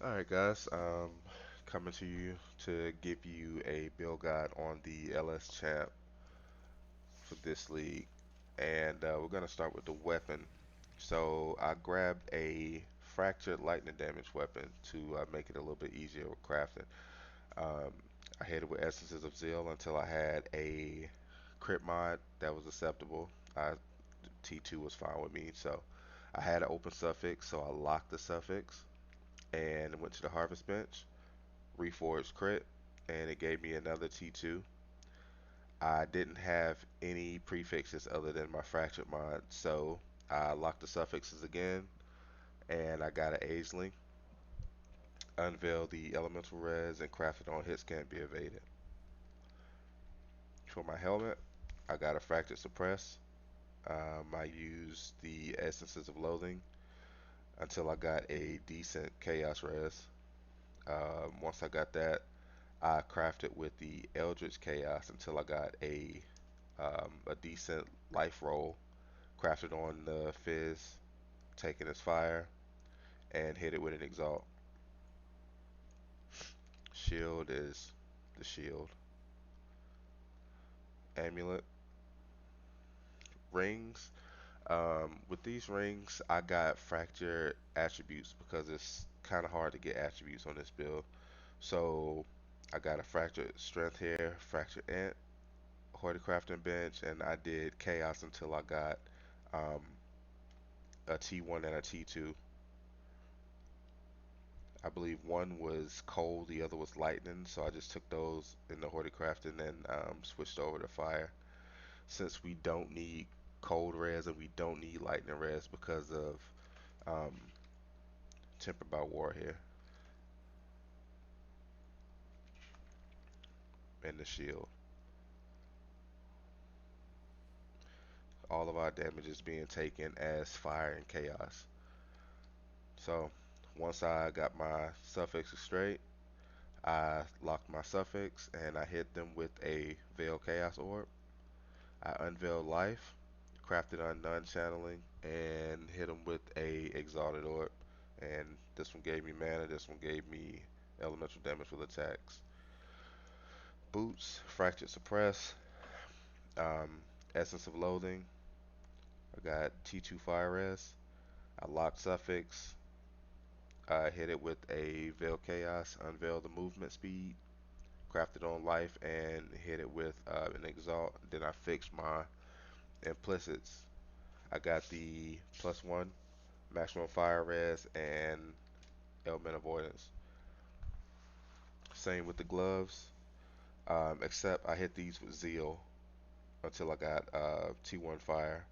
Alright guys, coming to you to give you a build guide on the LS Champ for this league. And we're going to start with the weapon. So I grabbed a fractured lightning damage weapon to make it a little bit easier with crafting. Um, I hit it with Essences of Zeal until I had a crit mod that was acceptable. T2 was fine with me, so I had an open suffix, so I locked the suffix and went to the harvest bench, reforged crit, and it gave me another T2. I didn't have any prefixes other than my fractured mod, so I locked the suffixes again, and I got an aisling, unveiled the elemental res, and crafted on hits can't be evaded. For my helmet, I got a fractured suppress. I used the essences of loathing until I got a decent chaos res. Once I got that, I crafted with the Eldritch Chaos until I got a decent life roll. Crafted on the Fizz, taking his fire, and hit it with an Exalt. Shield is the shield. Amulet. Rings. With these rings, I got fractured attributes because it's kind of hard to get attributes on this build. So I got a fractured strength here, fractured ant, horticrafting bench, and I did chaos until I got um, a T1 and a T2. I believe one was cold, the other was lightning, so I just took those in the horticraft and then switched over to fire. Since we don't need cold res and we don't need lightning res because of um, tempered by war here and the shield. All of our damage is being taken as fire and chaos. So once I got my suffixes straight, I locked my suffix and I hit them with a Veil Chaos Orb. I unveiled life, crafted unknown channeling, and hit them with a exalted orb. And this one gave me mana. This one gave me elemental damage with attacks. Boots, fractured suppress, um, essence of loathing. I got T2 fire res. I locked suffix. I hit it with a veil chaos, unveiled the movement speed, crafted on life, and hit it with an exalt. Then I fixed my implicits. I got the +1 maximum fire res and element avoidance. Same with the gloves, except I hit these with zeal until I got T1 fire,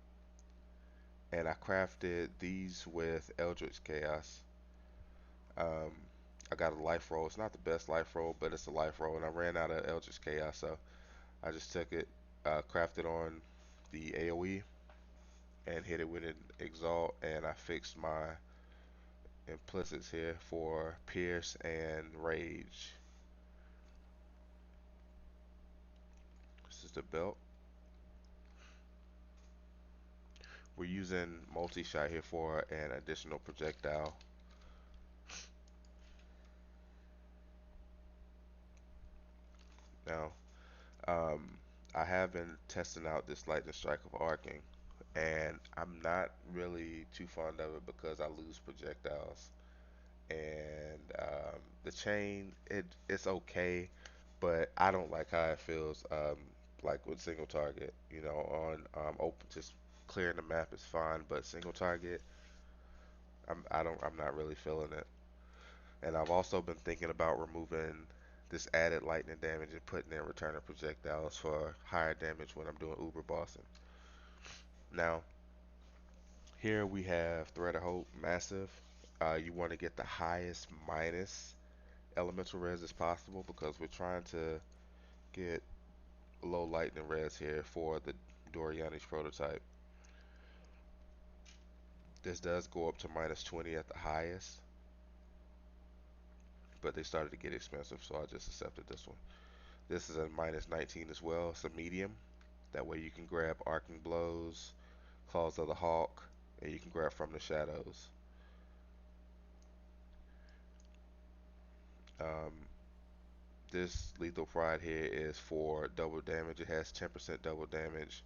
and I crafted these with Eldritch Chaos. Um, I got a life roll. It's not the best life roll, but it's a life roll, and I ran out of Eldritch Chaos, so I just took it, crafted on the AoE, and hit it with an Exalt, and I fixed my implicits here for Pierce and Rage. This is the belt. We're using multi-shot here for an additional projectile. Now, um, I have been testing out this lightning strike of arcing, and I'm not really too fond of it because I lose projectiles. And the chain, it's okay, but I don't like how it feels. Like with single target, on open, just clearing the map is fine, but single target, I'm not really feeling it. And I've also been thinking about removing this added lightning damage and putting in returning projectiles for higher damage when I'm doing uber bossing. Now, here we have Thread of Hope, massive. You want to get the highest minus elemental res as possible because we're trying to get low lightning res here for the Doriani's prototype. This does go up to -20 at the highest, but they started to get expensive, so I just accepted this one. This is a -19 as well. It's a medium. That way you can grab Arcing Blows, Claws of the Hawk, and you can grab from the shadows. Um, this lethal pride here is for double damage. It has 10% double damage,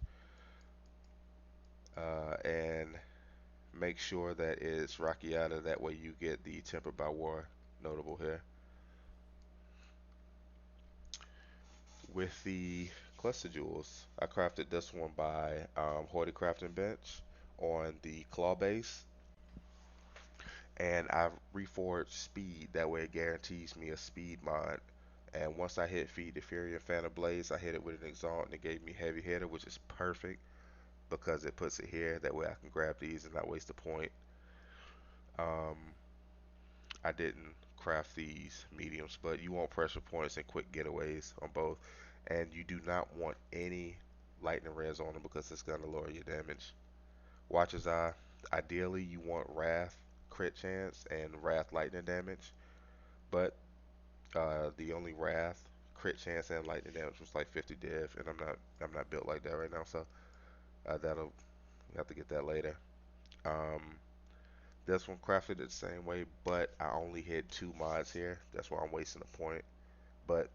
and make sure that it's Rakiata. That way you get the Tempered by War notable here. With the cluster jewels, I crafted this one by Hoardy Crafting Bench on the claw base, and I reforged speed. That way it guarantees me a speed mod. And once I hit feed the Fury and Phantom Blaze, I hit it with an Exalt and it gave me Heavy Hitter, which is perfect because it puts it here. That way I can grab these and not waste a point. Um, I didn't craft these mediums, but you want pressure points and quick getaways on both. And you do not want any lightning res on them because it's going to lower your damage. Watcher's Eye, ideally you want Wrath crit chance and Wrath lightning damage, but the only Wrath crit chance and lightning damage was like 50 div, and I'm not built like that right now, so that'll you have to get that later. Um, this one crafted it the same way, but I only hit 2 mods here. That's why I'm wasting a point. But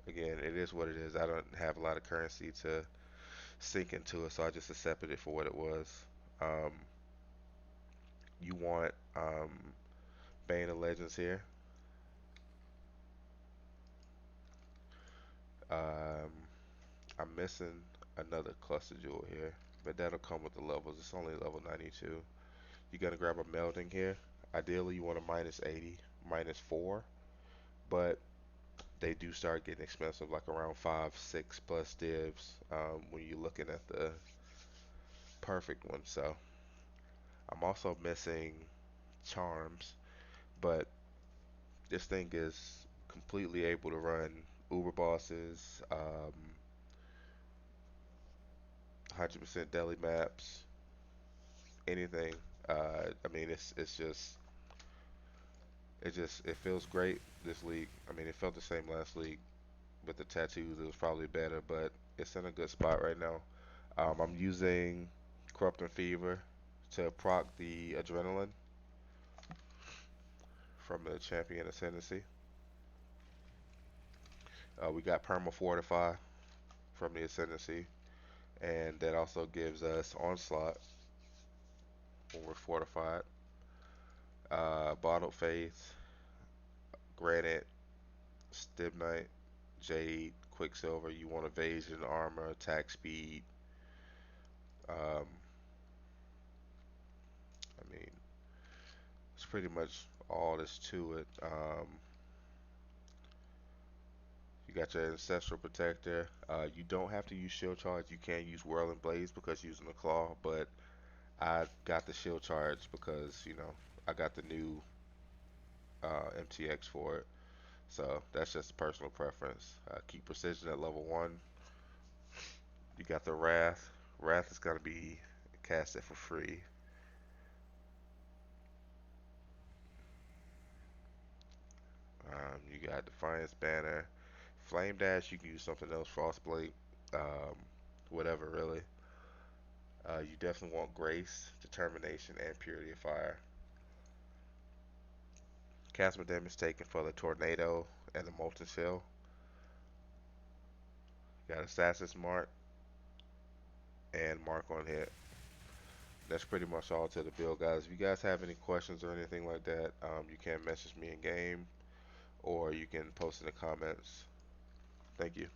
again, it is what it is. I don't have a lot of currency to sink into it, so I just accepted it for what it was. Um, you want Bane of Legends here. Um, I'm missing another cluster jewel here, but that'll come with the levels. It's only level 92. You gotta grab a melding here. Ideally, you want a minus 80, minus 4, but they do start getting expensive, like around 5, 6 plus divs when you're looking at the perfect one. So I'm also missing charms, but this thing is completely able to run Uber bosses, 100% deli maps, anything. I mean, it feels great this league. I mean, it felt the same last league with the tattoos. It was probably better, but it's in a good spot right now. I'm using Corrupting Fever to proc the adrenaline from the champion Ascendancy. We got Perma Fortify from the Ascendancy, and that also gives us Onslaught when we're fortified. Bottled Faith, Granite, Stibnite, Jade, Quicksilver. You want evasion, armor, attack speed. Um, I mean, it's pretty much all that's to it. You got your Ancestral Protector. You don't have to use Shield Charge. You can use Whirling Blaze because using the Claw, but I got the Shield Charge because, I got the new MTX for it. So that's just a personal preference. Keep Precision at level 1. You got the Wrath. Wrath is going to be casted for free. You got Defiance Banner. Flame Dash, you can use something else. Frostblade, um, whatever really. You definitely want Grace, Determination, and Purity of Fire. Casper damage taken for the Tornado and the Molten Shell. Got Assassin's Mark and Mark on hit. That's pretty much all to the build, guys. If you guys have any questions or anything like that, you can message me in game or you can post in the comments. Thank you.